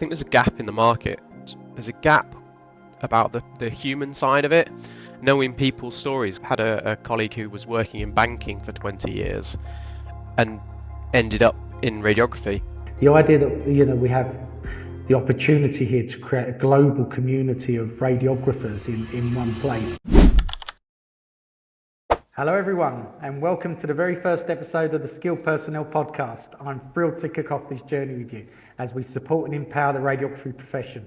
think there's a gap in the market. There's a gap about the human side of it, knowing people's stories. I had a colleague who was working in banking for 20 years and ended up in radiography. The idea that we have the opportunity here to create a global community of radiographers in one place. Hello everyone, and welcome to the very first episode of the Skilled Personnel Podcast. I'm thrilled to kick off this journey with you as we support and empower the radiography profession.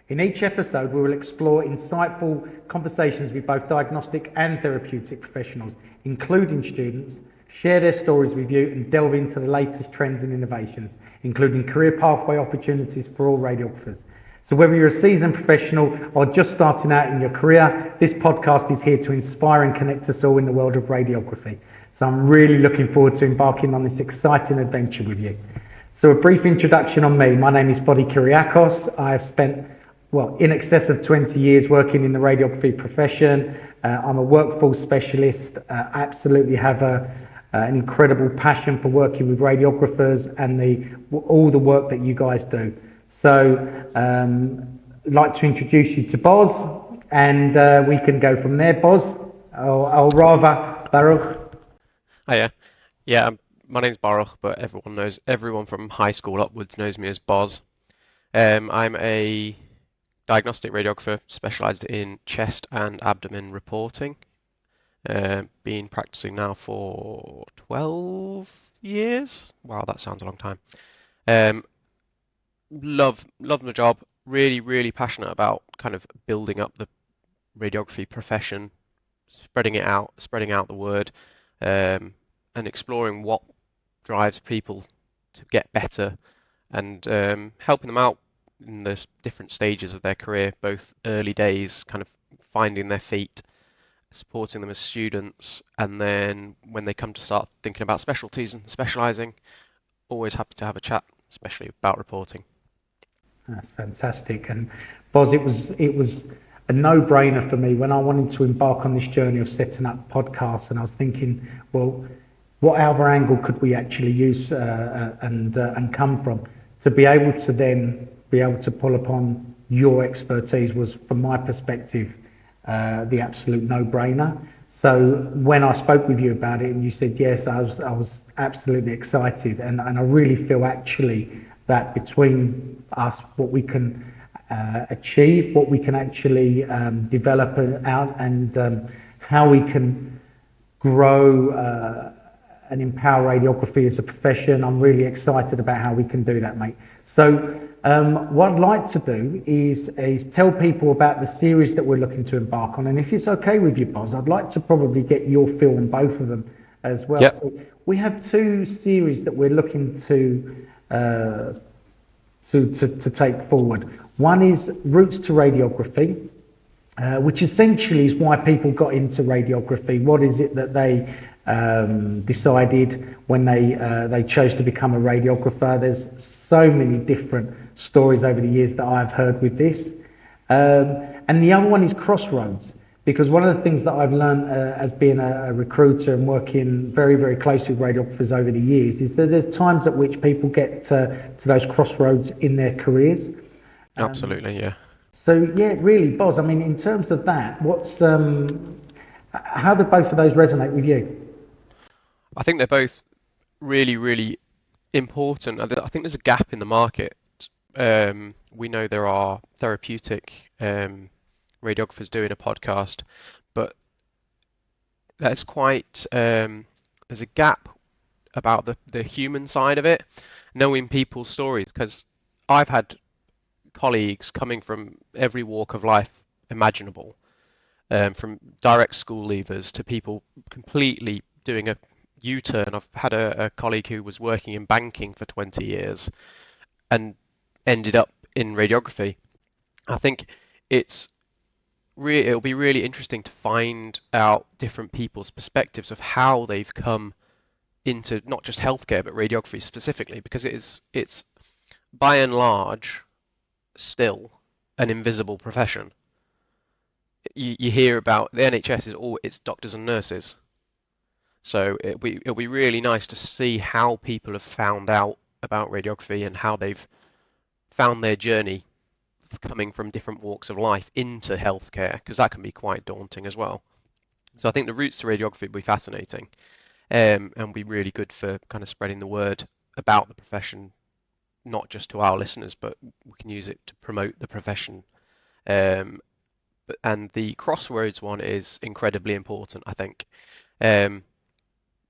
In each episode, we will explore insightful conversations with both diagnostic and therapeutic professionals, including students, share their stories with you and delve into the latest trends and innovations, including career pathway opportunities for all radiographers. So whether you're a seasoned professional or just starting out in your career, this podcast is here to inspire and connect us all in the world of radiography. So I'm really looking forward to embarking on this exciting adventure with you. So a brief introduction on me. My name is Body Kyriakos. I've spent, in excess of 20 years working in the radiography profession. I'm a workforce specialist. Absolutely have an incredible passion for working with radiographers and all the work that you guys do. So I'd like to introduce you to Boz, and we can go from there. Boz, or rather Baruch. Hiya. Yeah, my name's Baruch, but everyone from high school upwards knows me as Boz. I'm a diagnostic radiographer specialised in chest and abdomen reporting. Been practicing now for 12 years. Wow, that sounds a long time. Love the job. Really passionate about kind of building up the radiography profession, spreading out the word, and exploring what drives people to get better, and helping them out in the different stages of their career, both early days, kind of finding their feet, supporting them as students, and then when they come to start thinking about specialties and specialising, always happy to have a chat, especially about reporting. That's fantastic. And Boz, it was a no-brainer for me when I wanted to embark on this journey of setting up podcasts, and I was thinking, well, what other angle could we actually use and come from to be able to pull upon your expertise was, from my perspective, the absolute no-brainer. So when I spoke with you about it and you said yes, I was absolutely excited, and I really feel actually that between us, what we can achieve, what we can actually develop out, and how we can grow and empower radiography as a profession. I'm really excited about how we can do that, mate. So what I'd like to do is tell people about the series that we're looking to embark on, and if it's okay with you, Boz, I'd like to probably get your feel on both of them as well. Yep. So we have two series that we're looking to take forward. One is Roots to Radiography, which essentially is why people got into radiography. What is it that they decided when they chose to become a radiographer? There's so many different stories over the years that I've heard with this. And the other one is CrossRoADS, because one of the things that I've learned as being a recruiter and working very closely with radiographers over the years is that there's times at which people get to those crossroads in their careers. Absolutely, yeah. So yeah, really, Boz, I mean, in terms of that, how do both of those resonate with you? I think they're both really important. I think there's a gap in the market. We know there are therapeutic radiographers doing a podcast, but that's quite there's a gap about the human side of it, knowing people's stories, because I've had colleagues coming from every walk of life imaginable, from direct school leavers to people completely doing a U-turn. I've had a colleague who was working in banking for 20 years and ended up in radiography. I think it'll be really interesting to find out different people's perspectives of how they've come into not just healthcare but radiography specifically, because it's by and large still an invisible profession. You hear about the NHS it's doctors and nurses. So it'll be really nice to see how people have found out about radiography and how they've found their journey coming from different walks of life into healthcare, because that can be quite daunting as well. So I think the routes to radiography will be fascinating, and be really good for kind of spreading the word about the profession, not just to our listeners, but we can use it to promote the profession. Um, and the CrossRoADS one is incredibly important, I think. Um,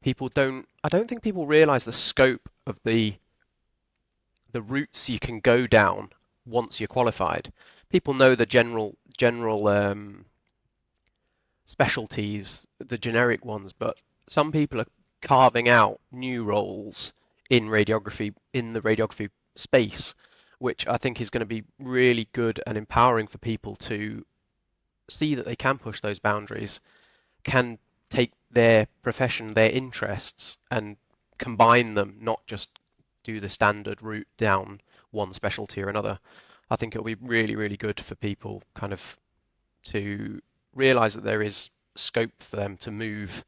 I don't think people realize the scope of the routes you can go down once you're qualified. People know the general specialties, the generic ones, but some people are carving out new roles in the radiography space, which I think is going to be really good and empowering for people to see that they can push those boundaries, can take their profession, their interests, and combine them, not just do the standard route down one specialty or another. I think it'll be really, really good for people kind of to realize that there is scope for them to move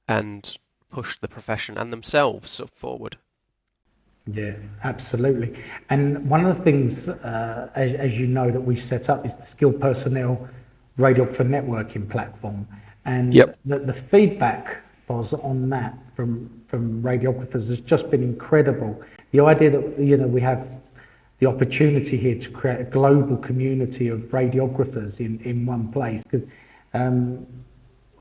and push the profession and themselves forward. Yeah, absolutely. And one of the things, as you know, that we've set up is the Skilled Personnel Radiographer Networking platform. And Yep. the feedback was on that from radiographers has just been incredible. The idea that, we have the opportunity here to create a global community of radiographers in one place. Because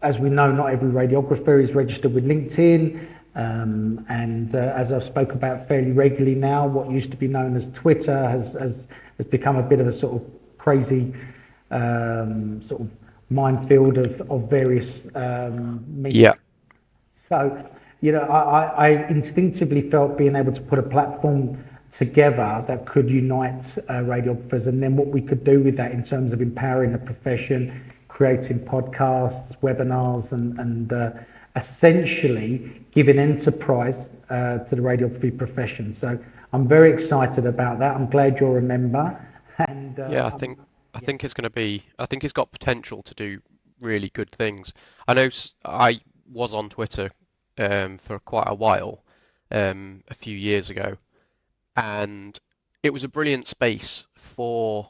as we know, not every radiographer is registered with LinkedIn. And as I've spoke about fairly regularly now, what used to be known as Twitter has become a bit of a sort of crazy sort of minefield of various media. Yeah. So, I instinctively felt being able to put a platform together that could unite radiographers, and then what we could do with that in terms of empowering the profession, creating podcasts, webinars, and essentially giving enterprise to the radiography profession. So I'm very excited about that. I'm glad you're a member. And Yeah, I yeah. think it's going to be I think it's got potential to do really good things. I know I was on Twitter for quite a while a few years ago, and it was a brilliant space for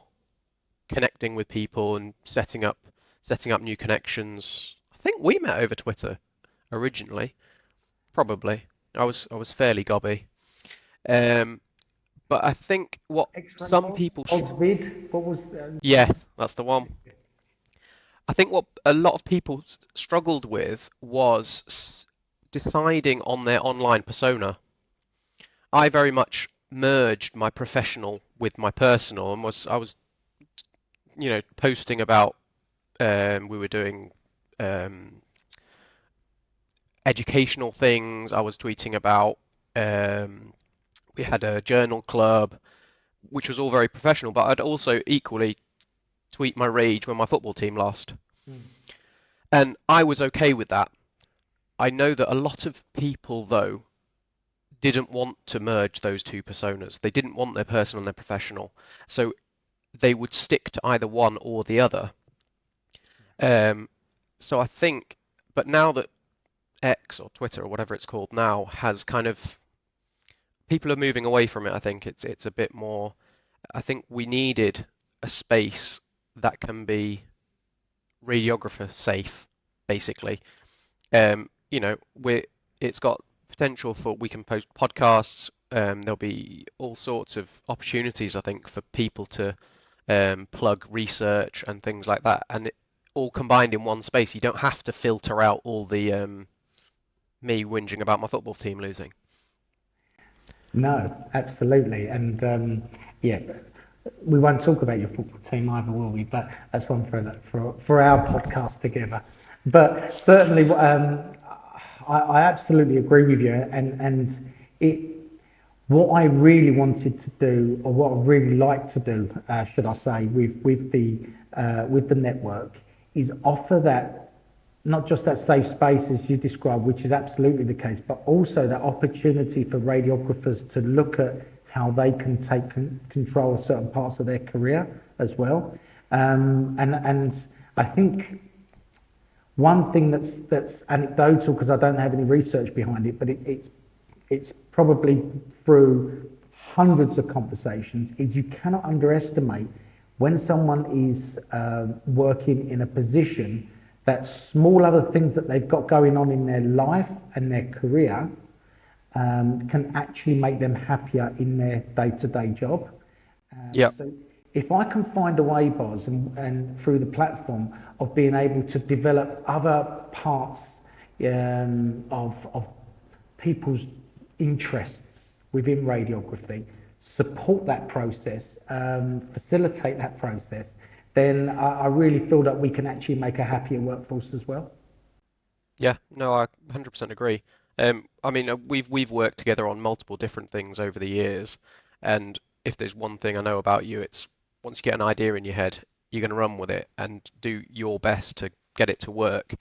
connecting with people and setting up new connections. I think we met over Twitter originally, probably. I was fairly gobby. Um, but I think what X-ray some people Osvid, what was yeah, that's the one. I think what a lot of people struggled with was deciding on their online persona. I very much merged my professional with my personal, and I was posting about we were doing um, educational things. I was tweeting about um, we had a journal club, which was all very professional, but I'd also equally tweet my rage when my football team lost. Mm. And I was okay with that. I know that a lot of people, though, didn't want to merge those two personas. They didn't want their personal and their professional. So they would stick to either one or the other. Um, so I think, but now that X or Twitter or whatever it's called now has kind of people are moving away from it. I think it's a bit more. I think we needed a space that can be radiographer safe, basically. We it's got potential for we can post podcasts. There'll be all sorts of opportunities, I think, for people to plug research and things like that, and all combined in one space. You don't have to filter out all the me whinging about my football team losing. No, absolutely. And yeah, we won't talk about your football team either, will we? But that's one for our podcast together. But certainly, I absolutely agree with you. And it what I really wanted to do, or what I really like to do, should I say, with the network, is offer that not just that safe space as you described, which is absolutely the case, but also that opportunity for radiographers to look at how they can take control of certain parts of their career as well. And I think one thing that's anecdotal, because I don't have any research behind it, but it's probably through hundreds of conversations, is you cannot underestimate when someone is working in a position that small other things that they've got going on in their life and their career can actually make them happier in their day-to-day job. Yeah. So if I can find a way, Boz, and through the platform of being able to develop other parts of people's interests within radiography, support that process, facilitate that process, then I really feel that we can actually make a happier workforce as well. Yeah, no, I 100% agree. I mean, we've worked together on multiple different things over the years, and if there's one thing I know about you, it's once you get an idea in your head, you're going to run with it and do your best to get it to work.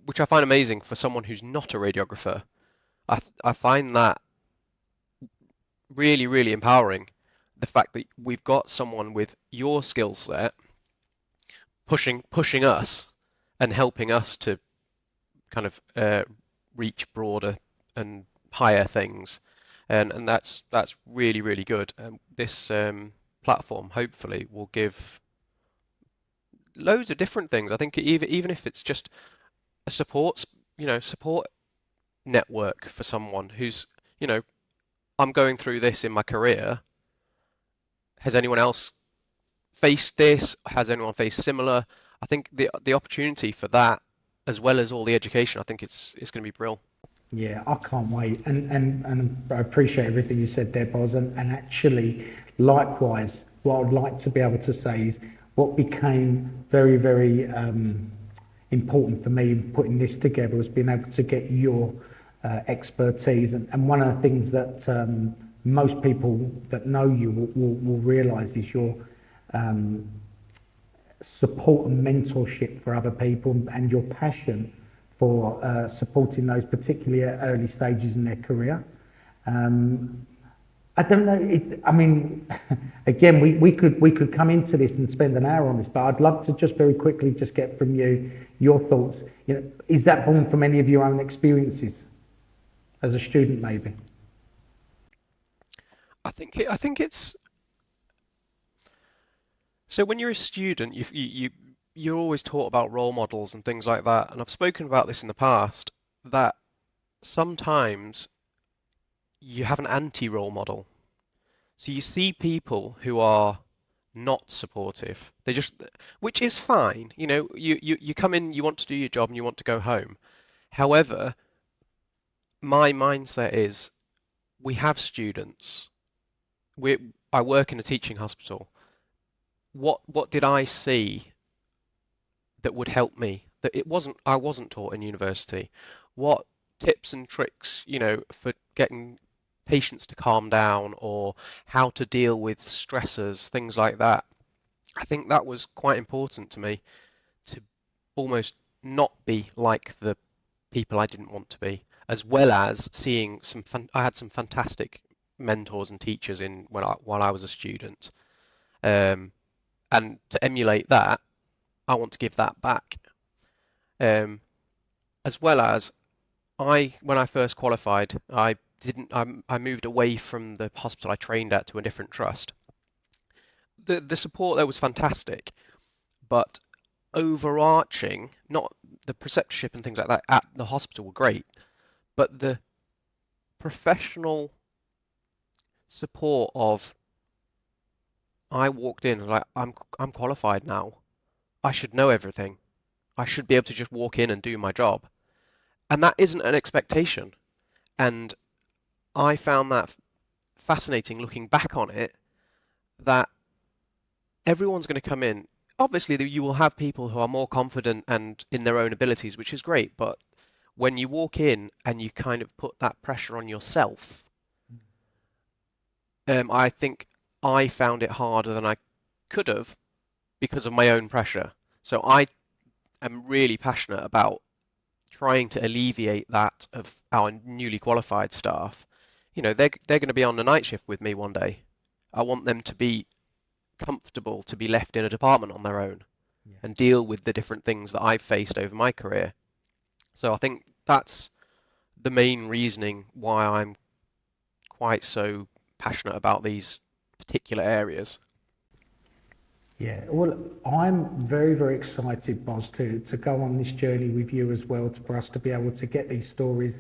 Which I find amazing for someone who's not a radiographer. I find that really, really empowering. The fact that we've got someone with your skill set pushing us and helping us to kind of reach broader and higher things, and that's really really good. This platform hopefully will give loads of different things. I think even if it's just a support network for someone who's you know I'm going through this in my career. Has anyone else faced this? Has anyone faced similar? I think the opportunity for that, as well as all the education, I think it's going to be brilliant. Yeah, I can't wait. And I appreciate everything you said there, Boz. And actually, likewise, what I'd like to be able to say is what became very, very important for me in putting this together was being able to get your expertise. And one of the things that most people that know you will realise is your um, support and mentorship for other people and your passion for supporting those, particularly at early stages in their career. Um, I don't know. I mean, again, we could come into this and spend an hour on this, but I'd love to just very quickly just get from you your thoughts. Is that born from any of your own experiences as a student, maybe? I think it's so when you're a student, you're always taught about role models and things like that. And I've spoken about this in the past that sometimes you have an anti-role model. So you see people who are not supportive. Which is fine. You come in, you want to do your job and you want to go home. However, my mindset is we have students. I work in a teaching hospital. What did I see that would help me that I wasn't taught in university? What tips and tricks, for getting patients to calm down or how to deal with stressors, things like that. I think that was quite important to me to almost not be like the people I didn't want to be, as well as seeing I had some fantastic mentors and teachers in while I was a student. Um, and to emulate that, I want to give that back. Um, as well as when I first qualified, I moved away from the hospital I trained at to a different trust. The support there was fantastic, but overarching, not the preceptorship and things like that at the hospital were great, but the professional support of I walked in and like I'm qualified now. I should know everything. I should be able to just walk in and do my job. And that isn't an expectation. And I found that fascinating looking back on it that everyone's going to come in. Obviously, you will have people who are more confident and in their own abilities, which is great. But when you walk in and you kind of put that pressure on yourself, I think I found it harder than I could have because of my own pressure. So I am really passionate about trying to alleviate that of our newly qualified staff. They're going to be on the night shift with me one day. I want them to be comfortable to be left in a department on their own Yeah. and deal with the different things that I've faced over my career. So I think that's the main reasoning why I'm quite so passionate about these particular areas. Yeah, well, I'm very, very excited, Boz, to go on this journey with you as well, for us to be able to get these stories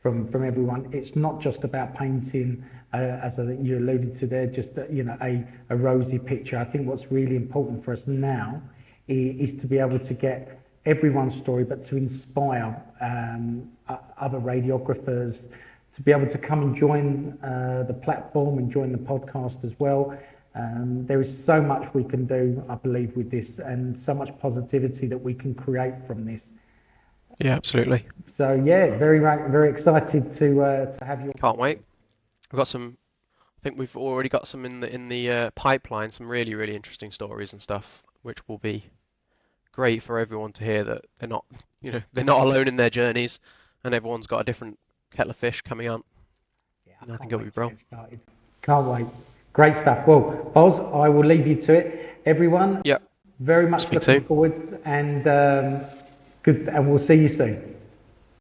from everyone. It's not just about painting, as you alluded to there, just a rosy picture. I think what's really important for us now is to be able to get everyone's story, but to inspire other radiographers to be able to come and join the platform and join the podcast as well. There is so much we can do, I believe, with this, and so much positivity that we can create from this. Yeah, absolutely. So yeah, very excited to have you. Can't wait. We've got some. I think we've already got some in the pipeline. Some really really interesting stories and stuff, which will be great for everyone to hear that they're not, they're not alone in their journeys, and everyone's got a different kettle of fish coming on. Yeah, I think it'll be brilliant. Can't wait. Great stuff. Well, Boz, I will leave you to it. Everyone, Yeah. very much Speak looking soon. forward, and good. And we'll see you soon.